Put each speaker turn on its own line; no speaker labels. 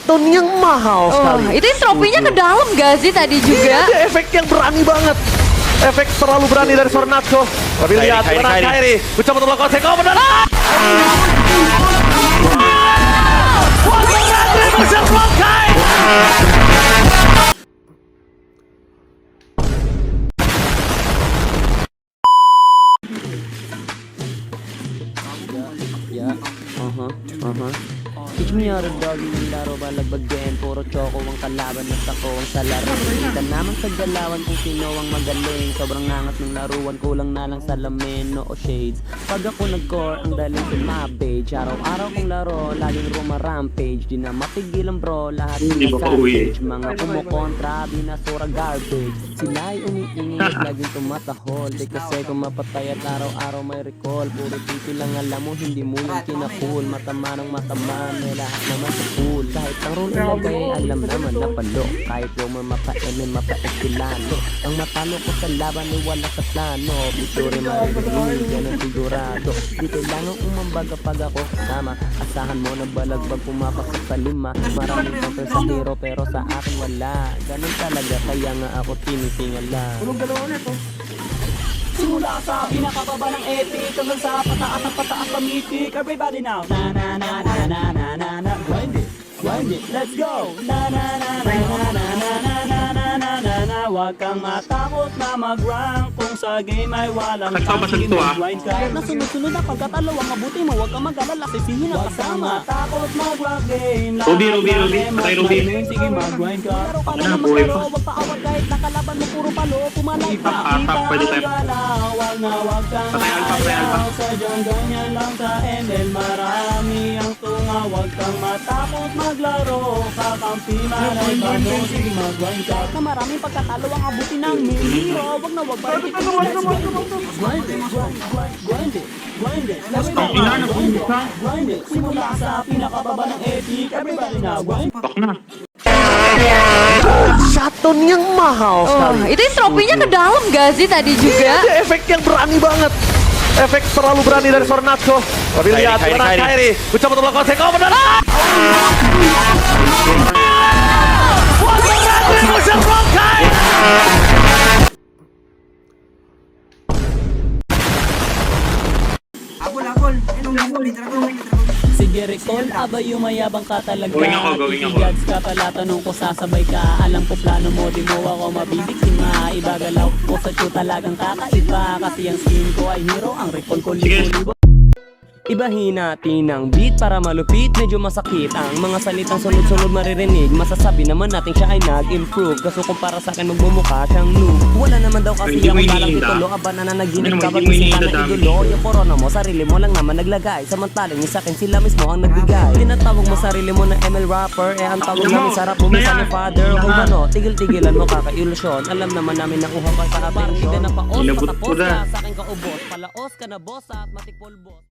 Shotgun yang mahal sekali.
Itu yang tropinya ke dalam gak sih tadi juga?
Iya, efek yang berani banget. Efek terlalu berani dari Sornacho. Tapi lihat gimana Kairi mencoba untuk melakukan take over dan
Teach me how to doggy yung laro balagbagin. Puro choco ang kalaban at ako ang sa laro. Kita naman sa galawan kung sino ang magaling. Sobrang angas ng laruan, kulang na lang sa lamin, no shades. Pag ako nag-core, ang daling sa my page. Araw-araw kong laro, laging rumarampage. Di na mapigilan bro, lahat ng garbage. Mga kumukontra, binasura garbage. Sila'y umiingit, laging tumatahol. Di kasi kung mapatay at araw-araw may recall. Puro titi lang alam mo, hindi mo yung kinakul. Matama ng matamaan, may lahat naman sa pool. Kahit ang rule ilagay, alam naman na palo. Kahit romer mapa-emin, mapa-ekilano. Ang matalo ko sa laban ay wala sa plano. Victory maririnig, yan ang sigurado. Di kailangan umambag kapag ako kasama. Asahan mo na balagbag pumapasok sa lima. Maraming counter sa hero pero sa akin wala. Ganun talaga kaya nga ako tinitingala. Simula sa pinakababa ng epic hanggang sa pataas ng pataas ng mythic. Everybody now. Na na na na na na na na. Grind it, let's go. Na na na na na na na na na na na na na. Huwag kang matakot na mag-rank kung sa game ay walang champion. Grind ka na sunod-sunod na pagkatalo ang mabuti mo. Huwag kang mag-alala, sisihin ang kasama. Matakot mag-rank game.
Ruby, patay Ruby.
Sige mag-grind ka. Laro ka na maglaro, huwag paawag kahit nakalaban mo puro palo. Pumalay ka,
pwede tayo.
wag na wag kang ayaw. Sadyang ganyan lang sa ML. Marami ang tunga, wag kang matakot maglaro. Kakampi man ay bano, sige mag-grind ka. Na maraming pagkatalo ang abuti ng hero. Wag na wag pa rin ito. Grind it, grind it, grind it. Grind it, simula sa pinakababa ng epic. Everybody now, grind.
Shotgun yang mahal sekali.
Itu yang tropinya ke dalam gak sih tadi juga?
Iya, efek yang berani banget. Efek terlalu berani dari Sornacho. Tapi lihat gimana Kairi mencoba untuk melakukan take over dan
Sige recall, abay yumayabang ka talaga.
Going ako.
Ikigads ka pala, tanong ko sasabay ka. Alam ko plano mo, di mo ako mabibiktima. Ibagalaw ko sa tiyo talagang kakaiba. Kasi ang skin ko ay hero, ang recall ko libo-libo. Ibahin natin ang beat para malupit, medyo masakit ang mga salitang sunod-sunod maririnig. Masasabi naman natin siya ay nag-improve. Kaso kumpara sa akin magmumukha siyang noob. Wala naman daw kasi ako palang titulo. Aba na nanaginip ka pag sila na idolo. Yung corona mo, sarili mo lang naman naglagay. Samantalang yung sakin sila mismo ang nagbigay. Tinatawag mo sarili mo na ML rapper. Eh ang tawag namin sarap bumisan ni father. Kung ano, tigil-tigilan mo kakailusyon. Alam naman namin na uha ka sa atensyon. Parang hindi na paos, patapos ka sa akin kaubos. Palaos ka na boss at matikpol boss.